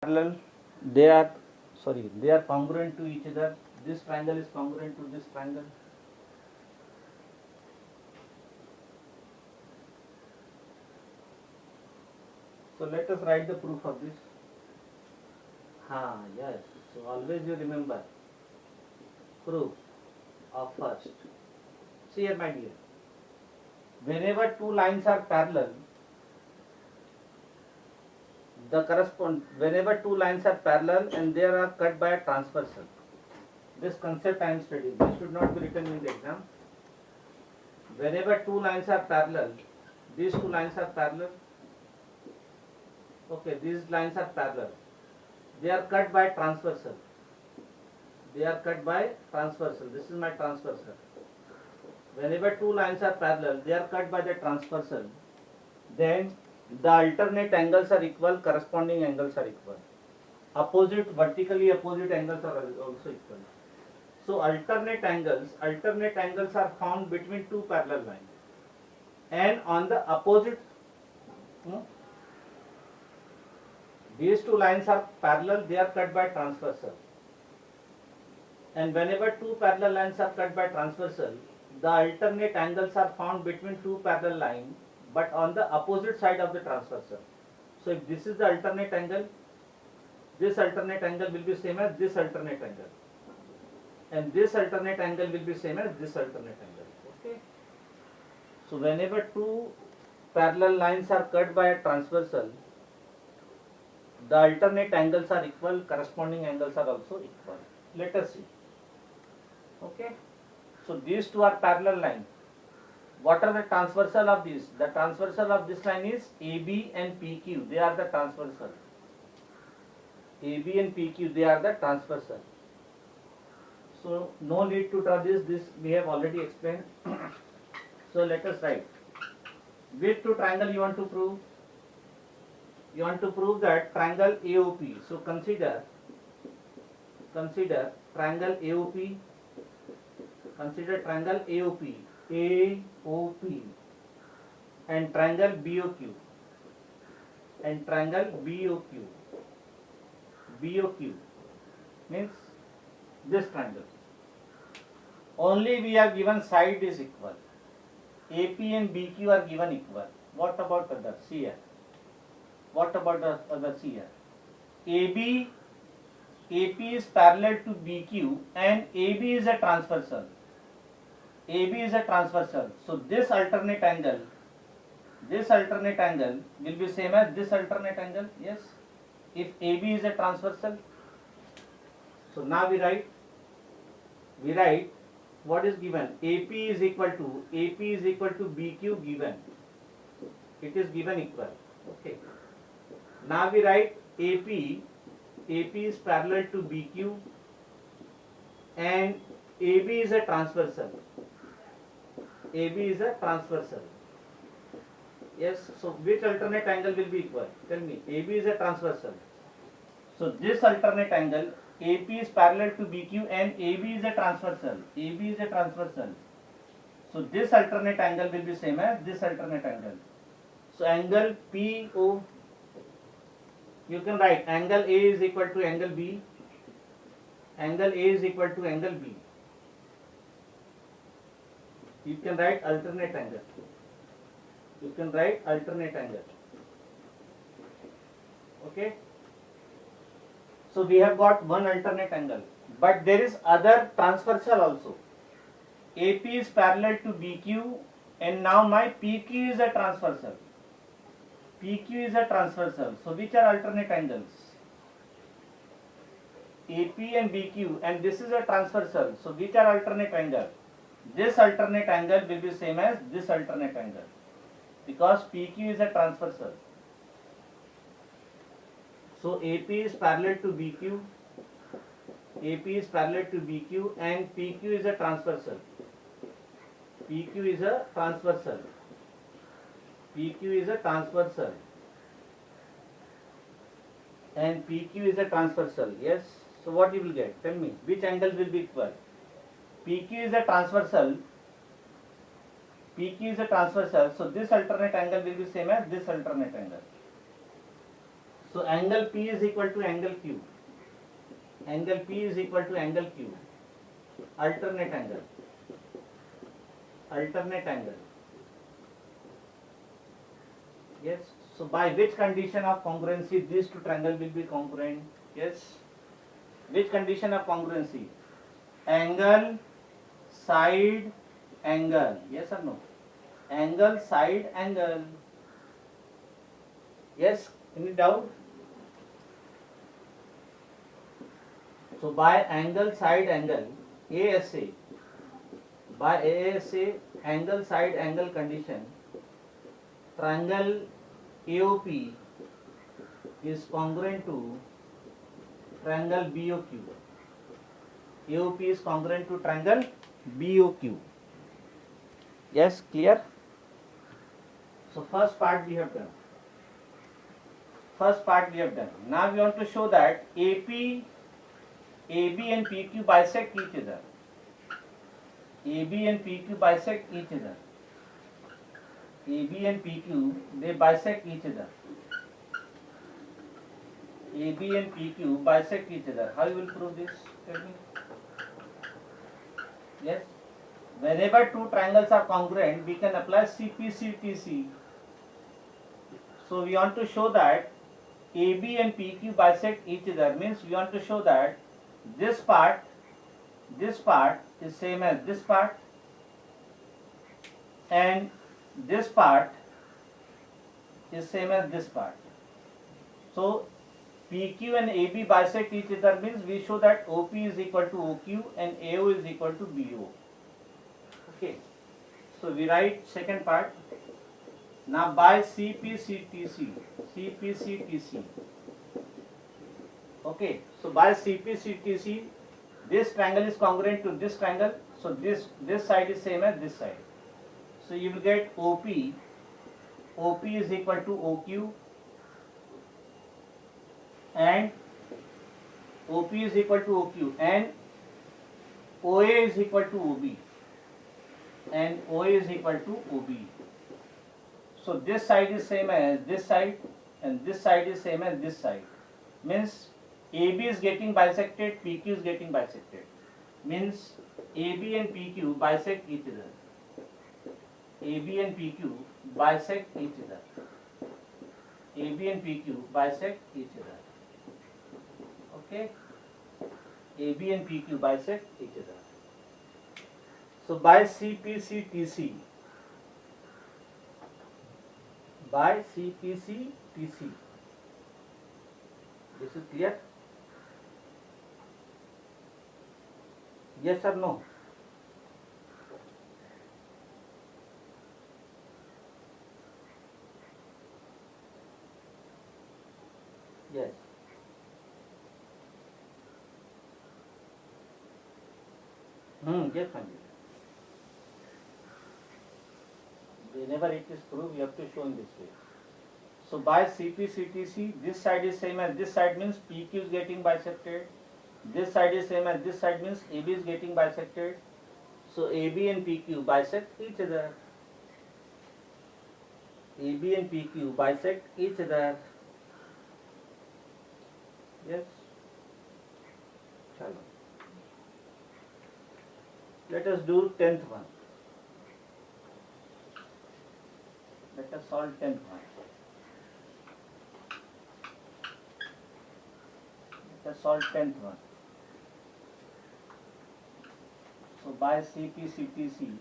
parallel, they are they are congruent to each other. This triangle is congruent to this triangle. So let us write the proof of this. Yes. So always you remember proof of first. See here, my dear. Whenever two lines are parallel, whenever two lines are parallel and they are cut by a transversal. This concept I am studying. This should not be written in the exam. Whenever two lines are parallel, these two lines are parallel. Okay, these lines are parallel. They are cut by transversal. They are cut by transversal. This is my transversal. Whenever two lines are parallel, they are cut by the transversal. Then the alternate angles are equal, corresponding angles are equal. Vertically opposite angles are also equal. So alternate angles are found between two parallel lines. And on the opposite, these two lines are parallel, they are cut by transversal. And whenever two parallel lines are cut by transversal, the alternate angles are found between two parallel lines, but on the opposite side of the transversal. So if this is the alternate angle, this alternate angle will be same as this alternate angle. And this alternate angle will be same as this alternate angle. Okay. So whenever two parallel lines are cut by a transversal, the alternate angles are equal, corresponding angles are also equal. Let us see. Okay. So these two are parallel lines. What are the transversal of these? The transversal of this line is AB and PQ. They are the transversal. AB and PQ, they are the transversal. So no need to draw this. This we have already explained. So let us write. Which two triangle you want to prove? You want to prove that triangle AOP. So consider triangle AOP. Consider triangle AOP and triangle BOQ BOQ means this triangle. Only we are given side is equal. AP and BQ are given equal. What about others? See here. What about the others? See here. AP is parallel to BQ and AB is a transversal. AB is a transversal. So this alternate angle will be same as this alternate angle. Yes. If AB is a transversal. So now we write what is given. AP is equal to BQ given. It is given equal. Okay. Now we write AP is parallel to BQ and AB is a transversal. Yes, so which alternate angle will be equal? Tell me. AB is a transversal. So this alternate angle, AP is parallel to BQ and AB is a transversal. So this alternate angle will be same as this alternate angle. So angle PO, you can write angle A is equal to angle B. You can write alternate angle. Okay. So we have got one alternate angle, but there is other transversal also. AP is parallel to BQ and now my PQ is a transversal. So which are alternate angles? AP and BQ, and this is a transversal. So which are alternate angle? This alternate angle will be same as this alternate angle because PQ is a transversal. So AP is parallel to BQ and PQ is a transversal. And PQ is a transversal. Yes. So what you will get? Tell me. Which angle will be equal? PQ is a transversal. So this alternate angle will be same as this alternate angle. So angle P is equal to angle Q. Angle P is equal to angle Q. Alternate angle. Alternate angle. Yes. So by which condition of congruency these two triangles will be congruent? Yes. Which condition of congruency? Angle, side, angle. Yes or no? Angle, side, angle. Yes. Any doubt? So by angle, side, angle, ASA. By ASA, angle, side, angle condition, triangle AOP is congruent to triangle BOQ. AOP is congruent to triangle BOQ. Yes, clear? So first part we have done. First part we have done. Now we want to show that AP, AB and PQ bisect each other. AB and PQ bisect each other. AB and PQ, they bisect each other. AB and PQ bisect each other. How you will prove this? Tell me. Yes. Whenever two triangles are congruent, we can apply CPCTC. So we want to show that AB and PQ bisect each other. Means we want to show that this part is same as this part, and this part is same as this part. So PQ and AB bisect each other means we show that OP is equal to OQ and AO is equal to BO. Okay. So we write second part. Now by CPCTC. Okay. So by CPCTC, this triangle is congruent to this triangle. So this side is same as this side. So you will get OP is equal to OQ and OP is equal to OQ and OA is equal to OB and OA is equal to OB. So this side is same as this side and this side is same as this side. Means AB is getting bisected, PQ is getting bisected. Means AB and PQ bisect each other. AB and PQ bisect each other. AB and PQ bisect each other. Okay? AB and PQ bisect each other. So by CPCTC, this is clear? Yes or no? Yes. Yes, Sanjay. Whenever it is proved, you have to show in this way. So by CPCTC, this side is same as this side means PQ is getting bisected. This side is same as this side means AB is getting bisected. So AB and PQ bisect each other. AB and PQ bisect each other. Yes. Chalo. Let us do 10th one. Let us solve 10th one. Let us solve 10th one. So by CPCTC,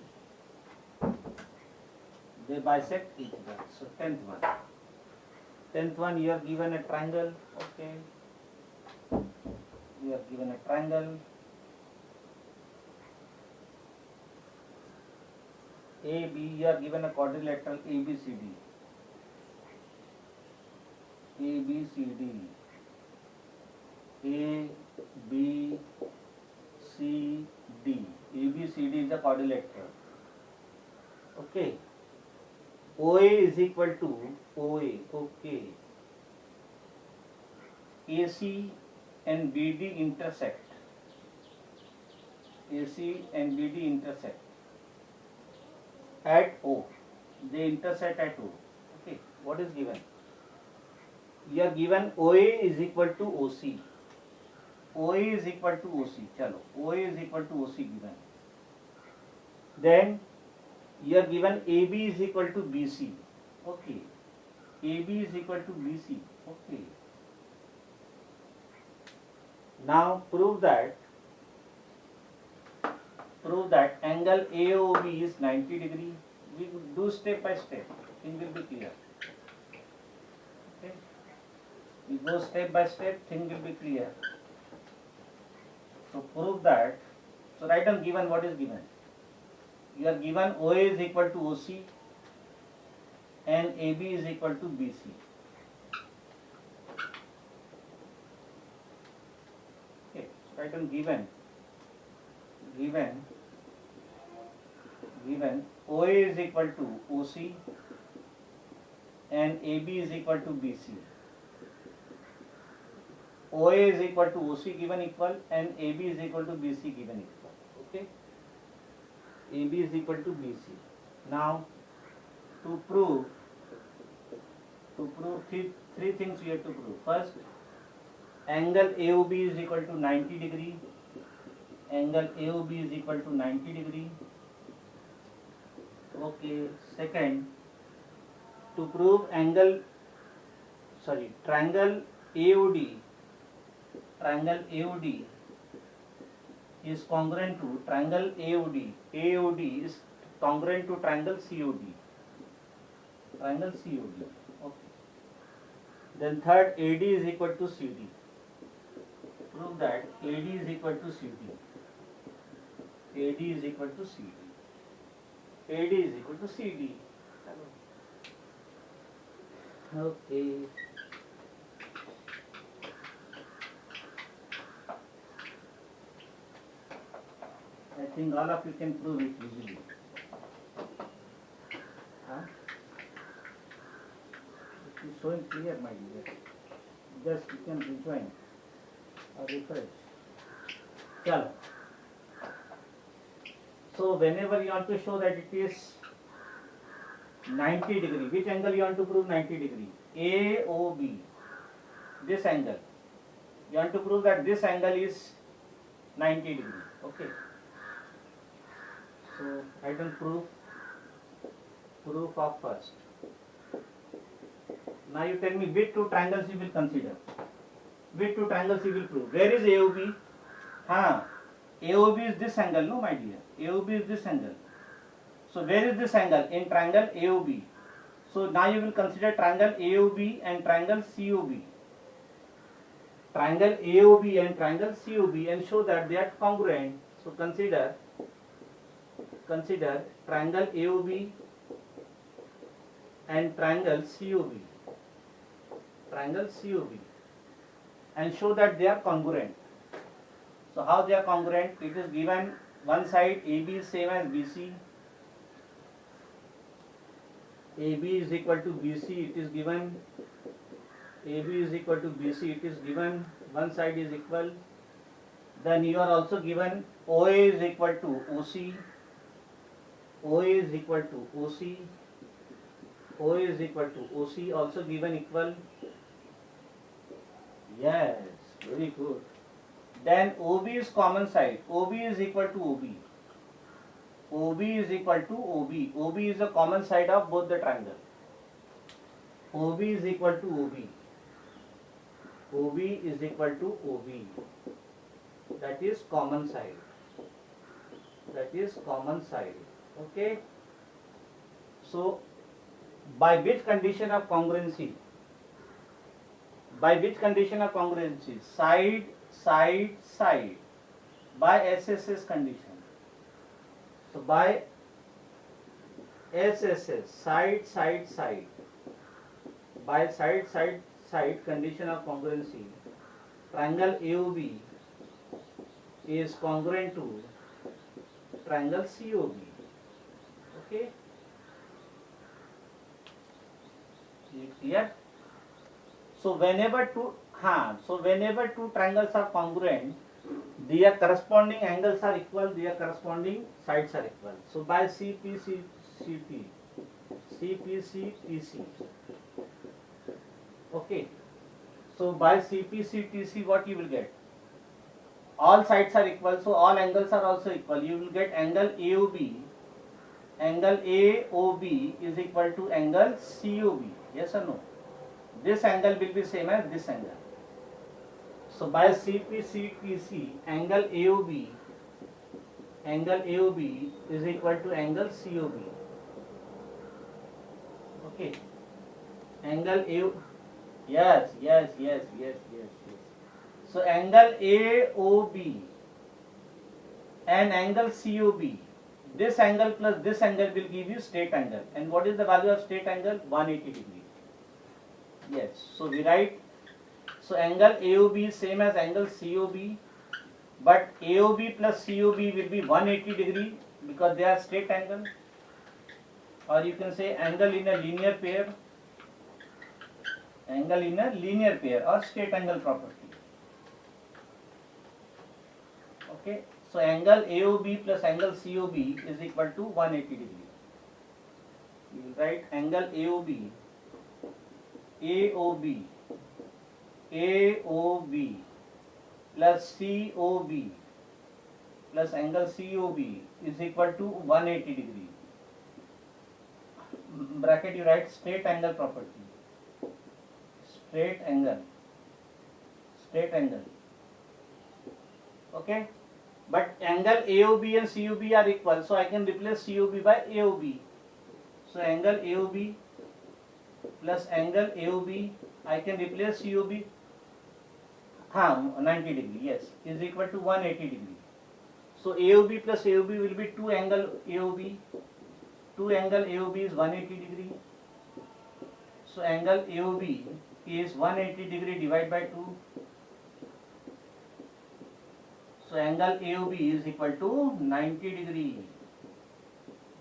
they bisect each other. So 10th one. 10th one, you are given a triangle. Okay. You are given a triangle. AB, you are given a quadrilateral ABCD. ABCD. A, B, C, D. ABCD is a quadrilateral. Okay. OA is equal to OA. Okay. AC and BD intersect. AC and BD intersect at O. They intersect at O. Okay. What is given? you are given OA is equal to OC. OA is equal to OC. Chalo, OA is equal to OC given. Then you are given AB is equal to BC. Okay. AB is equal to BC. Okay. Now prove that angle AOB is 90 degree. We will do step by step. Thing will be clear. Okay. We go step by step. Thing will be clear. So prove that. So write down given what is given. You are given OA is equal to OC and AB is equal to BC. Okay. So write down given OA is equal to OC and AB is equal to BC. OA is equal to OC given equal and AB is equal to BC given equal. Okay. AB is equal to BC. Now to prove three things we have to prove. First, angle AOB is equal to 90 degree. Angle AOB is equal to 90 degree. Okay. Second, to prove triangle AOD is congruent to triangle AOD. AOD is congruent to triangle COD. Triangle COD. Okay. Then third, AD is equal to CD. Prove that AD is equal to CD. AD is equal to CD. AD is equal to CD. Okay. I think all of you can prove it easily. Huh? It is showing clear, my dear. Just you can rejoin or refresh. Chalo. So whenever you want to show that it is 90 degree, which angle you want to prove 90 degree? AOB. This angle. You want to prove that this angle is 90 degree. Okay. So I can proof of first. Now you tell me which two triangles you will consider. Which two triangles you will prove. Where is AOB? AOB is this angle, no my dear. AOB is this angle. So where is this angle? In triangle AOB. So now you will consider triangle AOB and triangle COB. Triangle AOB and triangle COB and show that they are congruent. So consider triangle AOB and triangle COB. Triangle COB and show that they are congruent. So how they are congruent? It is given one side AB is same as BC. AB is equal to BC. It is given AB is equal to BC. It is given one side is equal. Then you are also given OA is equal to OC. OA is equal to OC. OA is equal to OC also given equal. Yes, very good. Then OB is common side. OB is equal to OB. OB is equal to OB. OB is the common side of both the triangle. OB is equal to OB. OB is equal to OB. That is common side. That is common side. Okay. So by which condition of congruency? By which condition of congruency? Side, side, side. By SSS condition. So by SSS, side, side, side. By side, side, side condition of congruency, triangle AOB is congruent to triangle COB. Okay. Clear? So whenever two triangles are congruent, their corresponding angles are equal, their corresponding sides are equal. So by CPC, CPC, PC. Okay. So by CPCTC, what you will get? All sides are equal, so all angles are also equal. You will get angle AOB. Angle AOB is equal to angle COB. Yes or no? This angle will be same as this angle. So by CPCTC, angle AOB is equal to angle COB. Okay. Angle AO. Yes. So angle AOB and angle COB. This angle plus this angle will give you straight angle. And what is the value of straight angle? 180 degree. Yes. So we write. So angle AOB is same as angle COB, but AOB plus COB will be 180 degree because they are straight angle. Or you can say angle in a linear pair. Angle in a linear pair or straight angle property. Okay. So angle AOB plus angle COB is equal to 180 degree. You will write angle AOB plus COB plus angle COB is equal to 180 degree. Bracket you write straight angle property. Straight angle. Okay. But angle AOB and COB are equal, so I can replace COB by AOB. So angle AOB plus angle AOB, I can replace COB. 90 degree, yes, is equal to 180 degree. So AOB plus AOB will be 2 angle AOB. 2 angle AOB is 180 degree. So angle AOB is 180 degree divided by 2. So angle AOB is equal to 90 degree.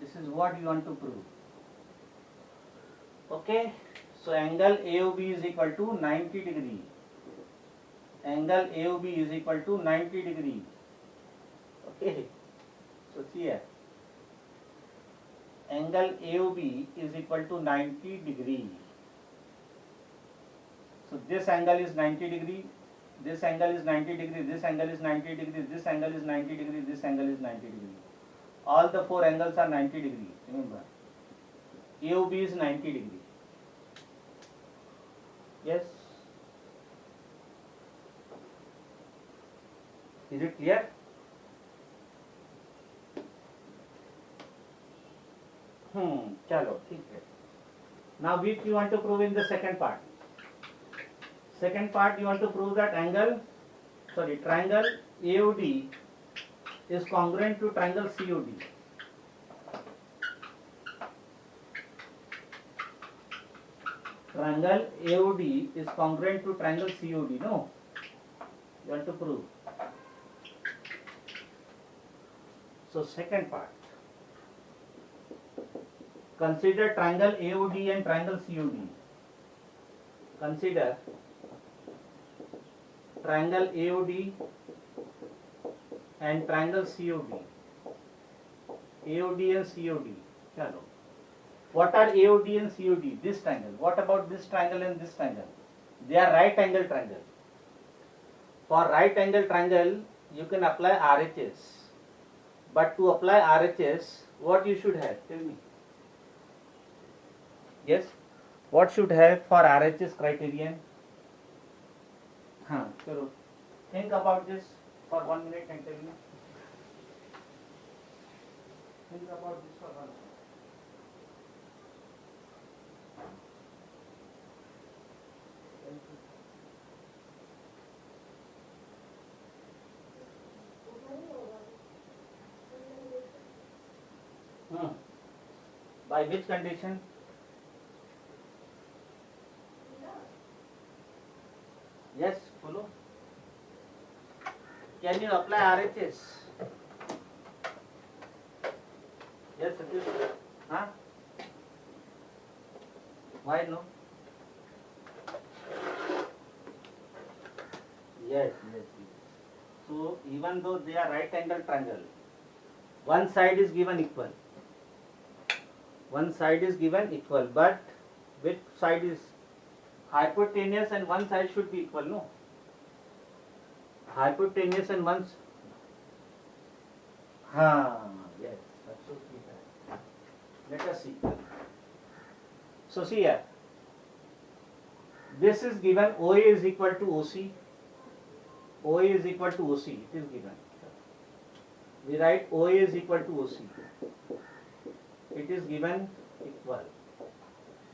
This is what you want to prove. Okay. So angle AOB is equal to 90 degree. Angle AOB is equal to 90 degree. Okay. So see here. Angle AOB is equal to 90 degree. So this angle is 90 degree. This angle is 90 degree, this angle is 90 degree, this angle is 90 degree, this angle is 90 degree. All the 4 angles are 90 degree, remember. AOB is 90 degree. Yes? Is it clear? Chalo, ठीक है. Now which you want to prove in the second part? Second part, you want to prove that triangle AOD is congruent to triangle COD. Triangle AOD is congruent to triangle COD, no? You want to prove. So second part. Consider triangle AOD and triangle COD. Consider triangle AOD and triangle COD. AOD and COD. Chalo. What are AOD and COD? This triangle. What about this triangle and this triangle? They are right angle triangle. For right angle triangle, you can apply RHS. But to apply RHS, what you should have? Tell me. Yes? What should have for RHS criterion? Chalo. Think about this for 1 minute and tell me. Think about this for 1 minute. By which condition? Yes, follow. Can you apply RHS? Yes, Satish. Huh? Why no? Yes. So even though they are right angle triangle, one side is given equal. One side is given equal, but which side is hypotenuse and one side should be equal, no? Hypotenuse and one. Yes, absolutely correct. Let us see. So see here. This is given OA is equal to OC. OA is equal to OC. It is given. We write OA is equal to OC. It is given equal.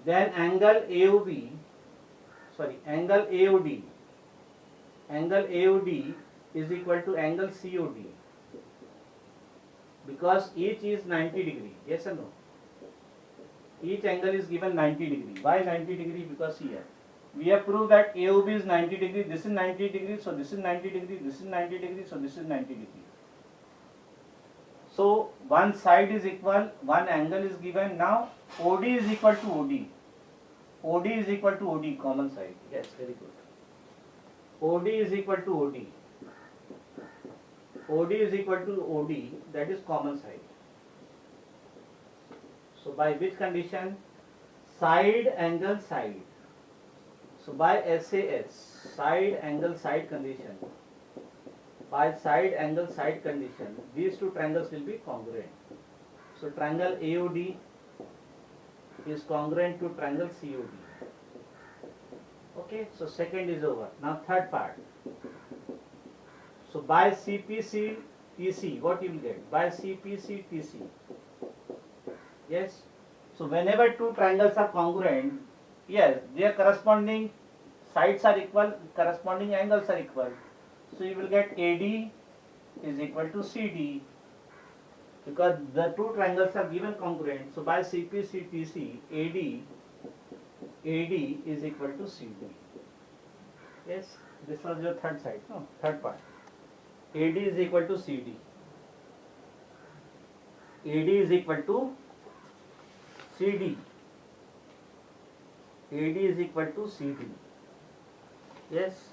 Then angle AOB, angle AOD. Angle AOD is equal to angle COD. Because each is 90 degree. Yes or no? Each angle is given 90 degree. Why 90 degree? Because here we have proved that AOB is 90 degree. This is 90 degree. So this is 90 degree. This is 90 degree. So this is 90 degree. So one side is equal, one angle is given. Now OD is equal to OD. OD is equal to OD, common side. Yes, very good. OD is equal to OD. OD is equal to OD, that is common side. So by which condition? Side angle side. So by SAS, side angle side condition. By side angle side condition, these two triangles will be congruent. So triangle AOD is congruent to triangle COD. Okay, so second is over. Now third part. So by CPC TC, what you will get? By CPC TC. Yes. So whenever two triangles are congruent, yes, their corresponding sides are equal, corresponding angles are equal. So you will get AD is equal to CD, because the two triangles are given congruent. So by CPC TC, AD is equal to CD. Yes, this was your third side, no, third part. AD is equal to CD. AD is equal to CD. AD is equal to CD. Yes.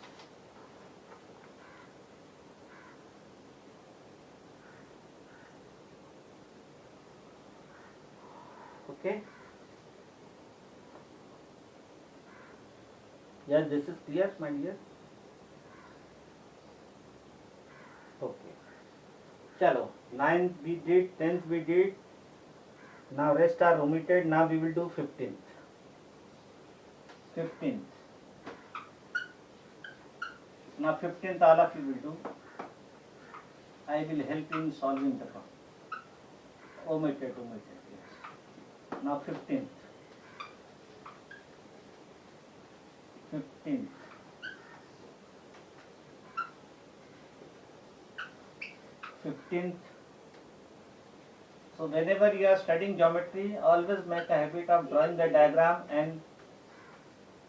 Okay. Yeah, this is clear, my dear. Okay. Chalo, 9th we did, 10th we did. Now rest are omitted. Now we will do 15th. 15th. Now 15th all of you will do. I will help you in solving the problem. Omitted, yes. Now 15th. 15th. 15th. So whenever you are studying geometry, always make a habit of drawing the diagram and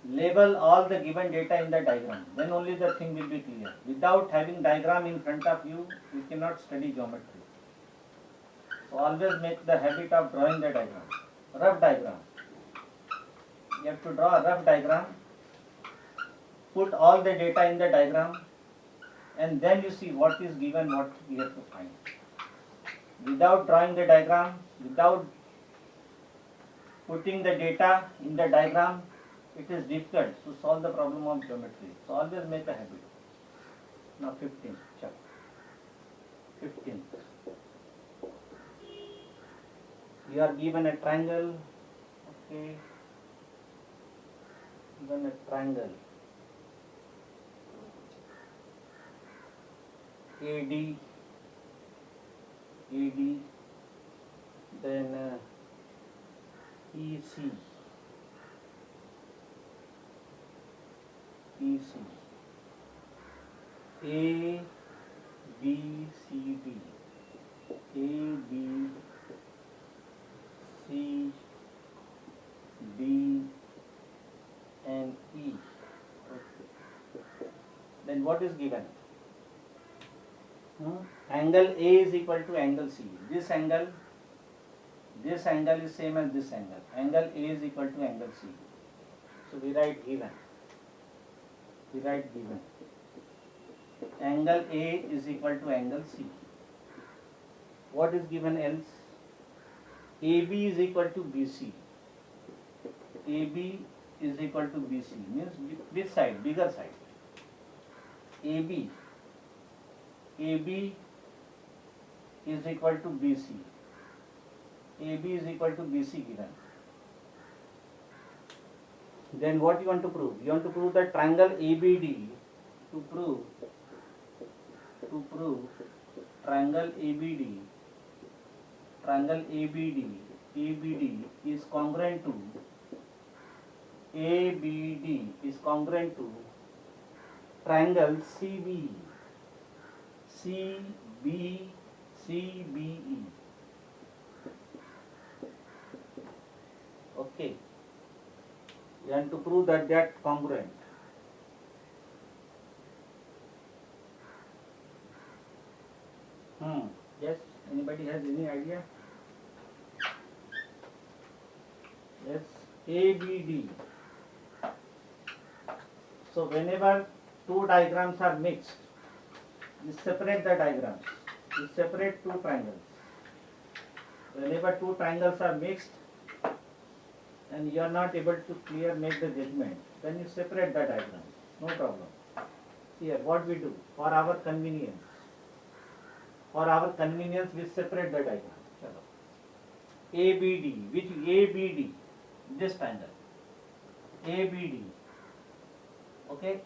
label all the given data in the diagram. Then only the thing will be clear. Without having diagram in front of you, you cannot study geometry. So always make the habit of drawing the diagram. Rough diagram. You have to draw a rough diagram. Put all the data in the diagram, and then you see what is given, what you have to find. Without drawing the diagram, without putting the data in the diagram, it is difficult to solve the problem of geometry. So always make a habit. Now 15th, check. 15th. You are given a triangle. Okay. Given a triangle. AD, then EC, A, B, C, D, A, B, C, D, and E. Okay. Then what is given? Angle A is equal to angle C. This angle is same as this angle. Angle A is equal to angle C. So we write given. Angle A is equal to angle C. What is given else? AB is equal to BC. AB is equal to BC means which side? Bigger side. AB is equal to BC. AB is equal to BC given. Then what you want to prove? You want to prove that triangle ABD. To prove triangle ABD is congruent to triangle CBE. Okay. You want to prove that they are congruent. Yes. Anybody has any idea? Yes. ABD. So whenever two diagrams are mixed, you separate the diagrams. You separate two triangles. Whenever two triangles are mixed and you are not able to make the judgment, then you separate the diagrams. No problem. Here, what we do for our convenience. We separate the diagram. ABD, which ABD, this triangle. ABD. Okay,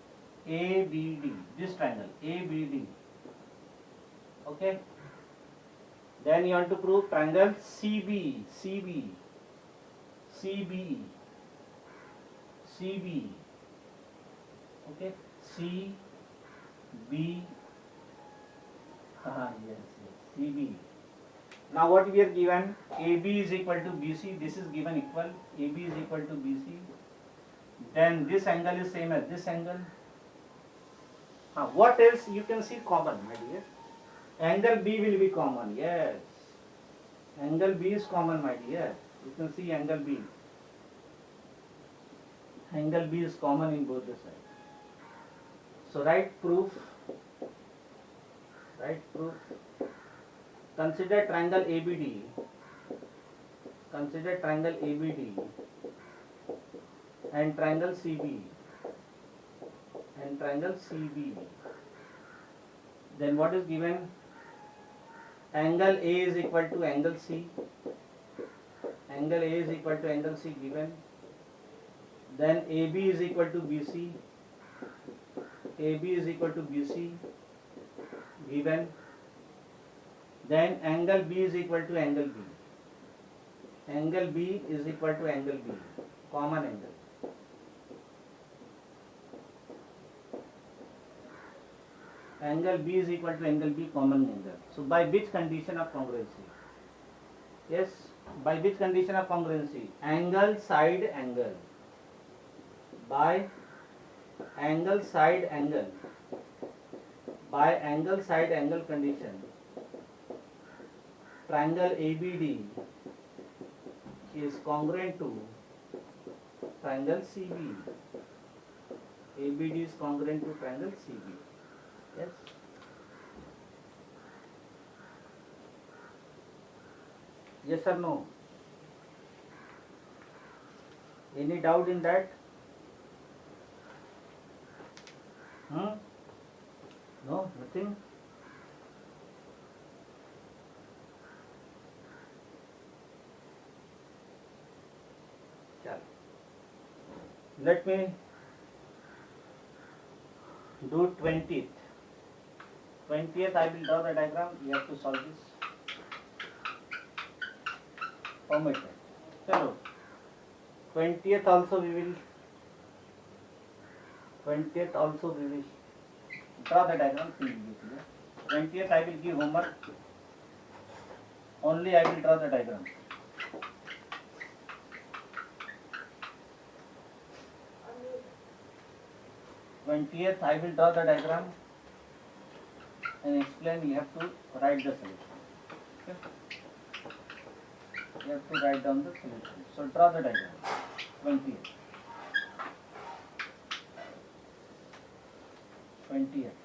ABD, this triangle, ABD. Okay. Then you want to prove triangle CBE. Okay, CB. Yes, CB. Now what we are given? AB is equal to BC. This is given equal. AB is equal to BC. Then this angle is same as this angle. What else you can see common, my dear? Angle B will be common. Yes. Angle B is common, my dear. You can see angle B. Angle B is common in both the sides. So write proof. Consider triangle ABD. And triangle CB. Then what is given? Angle A is equal to angle C. Given. Then AB is equal to BC. Given. Then angle B is equal to angle B. Angle B is equal to angle B. Common angle. Angle B is equal to angle B, common angle. So by which condition of congruency? Yes, by which condition of congruency? Angle side angle. By angle side angle. By angle side angle condition, triangle ABD is congruent to triangle CB. ABD is congruent to triangle CB. Yes. Yes or no? Any doubt in that? No, nothing. Let me do 20th. 20th I will draw the diagram. You have to solve this. Omitted. Chalo. 20th also we will draw the diagram. 20th I will give homework. Only I will draw the diagram. Twentieth, I will draw the diagram and explain. You have to write the solution. Okay? You have to write down the solution. So draw the diagram. 20th. 20th.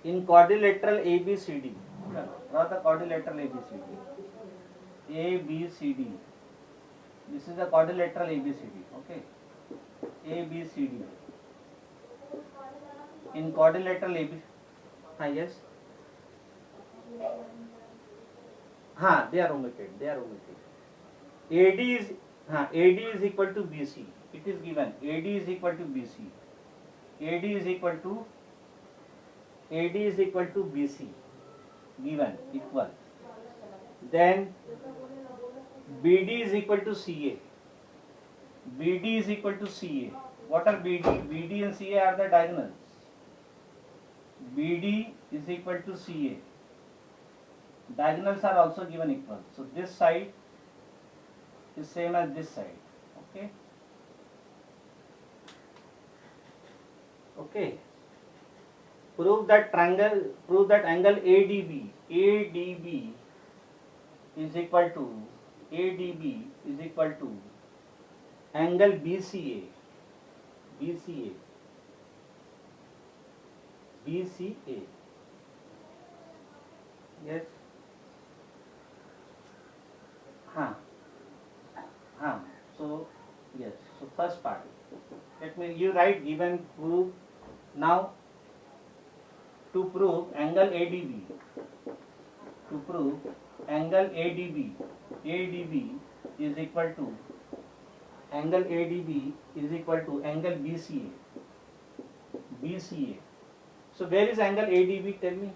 In quadrilateral ABCD. Draw the quadrilateral ABCD. ABCD. This is the quadrilateral ABCD. Okay. ABCD. In quadrilateral ABC. Yes. They are omitted. AD is equal to BC. It is given. AD is equal to BC. AD is equal to BC. Given equal. Then BD is equal to CA. BD is equal to CA. What are BD? BD and CA are the diagonals. BD is equal to CA. Diagonals are also given equal. So this side is same as this side. Okay. Okay. Prove that angle ADB is equal to angle BCA. Yes. So yes. So first part. You write given prove. Now to prove angle ADB. ADB is equal to angle BCA. So where is angle ADB? Tell me.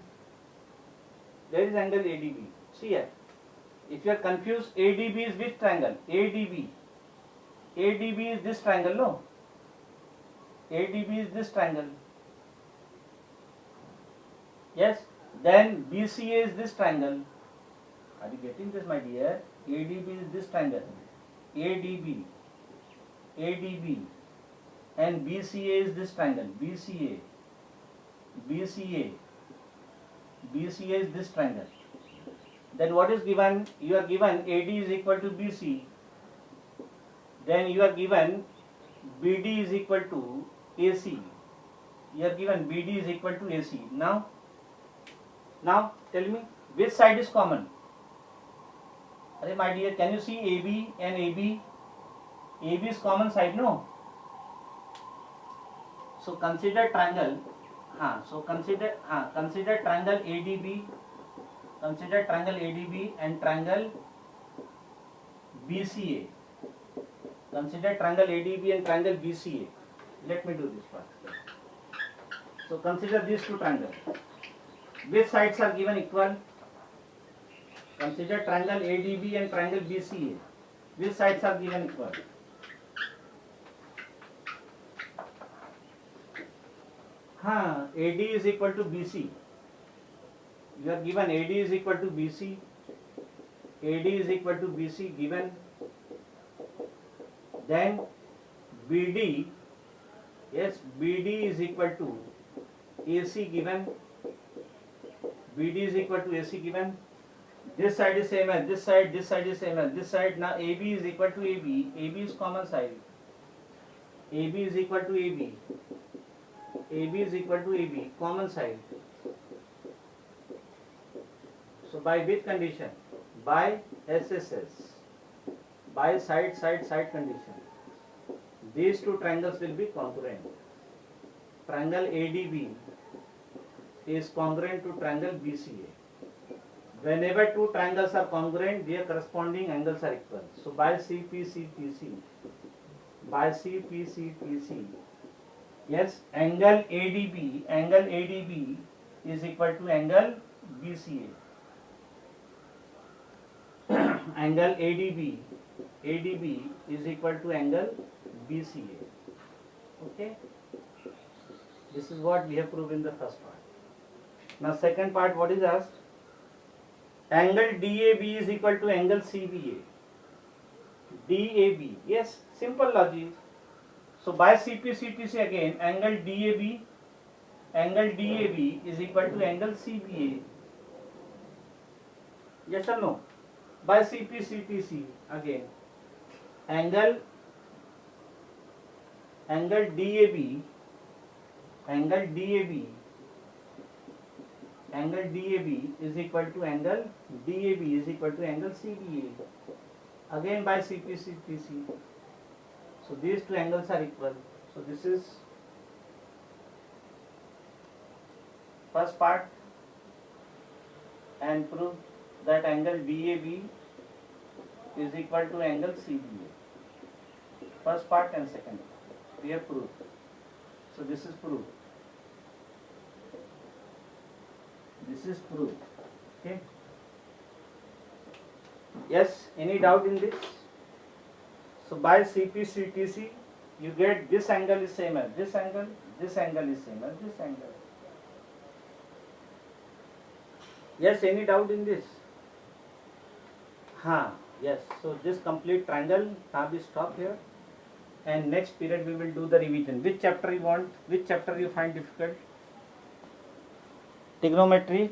Where is angle ADB? See here. If you are confused, ADB is which triangle? ADB is this triangle, no? ADB is this triangle. Yes. Then BCA is this triangle. Are you getting this, my dear? ADB is this triangle. ADB and BCA is this triangle. BCA is this triangle. Then what is given? You are given AD is equal to BC. Then you are given BD is equal to AC. You are given BD is equal to AC. Now tell me which side is common? Arey my dear, can you see AB and AB? AB is common side, no? So consider triangle. Consider triangle ADB. Consider triangle ADB and triangle BCA. Consider triangle ADB and triangle BCA. Let me do this part. So consider these two triangles. Which sides are given equal? Consider triangle ADB and triangle BCA. Which sides are given equal? AD is equal to BC. You are given AD is equal to BC. AD is equal to BC given. Then BD, yes, BD is equal to AC given. BD is equal to AC given. This side is same as this side. This side is same as this side. Now AB is equal to AB. AB is common side. AB is equal to AB. AB is equal to AB, common side. So by which condition? By SSS. By side condition. These two triangles will be congruent. Triangle ADB is congruent to triangle BCA. Whenever two triangles are congruent, their corresponding angles are equal. So by CPCPC, yes, angle ADB is equal to angle BCA. Angle ADB is equal to angle BCA. Okay. This is what we have proved in the first part. Now second part, what is asked? Angle DAB is equal to angle CBA. DAB, yes, simple logic. So by CPCTC again, angle DAB is equal to angle CBA. Yes or no? By CPCTC again, angle DAB angle DAB is equal to angle DAB is equal to angle CBA. Again by CPCTC. So these two angles are equal. So this is first part, and prove that angle DAB is equal to angle CBA. First part and second part. We have proved. So this is proved. This is proved. Okay. Yes, any doubt in this? So by CPCTC, you get this angle is same as this angle is same as this angle. Yes, any doubt in this? Yes. So this complete triangle, now we stop here, and next period we will do the revision. Which chapter you want? Which chapter you find difficult? Trigonometry.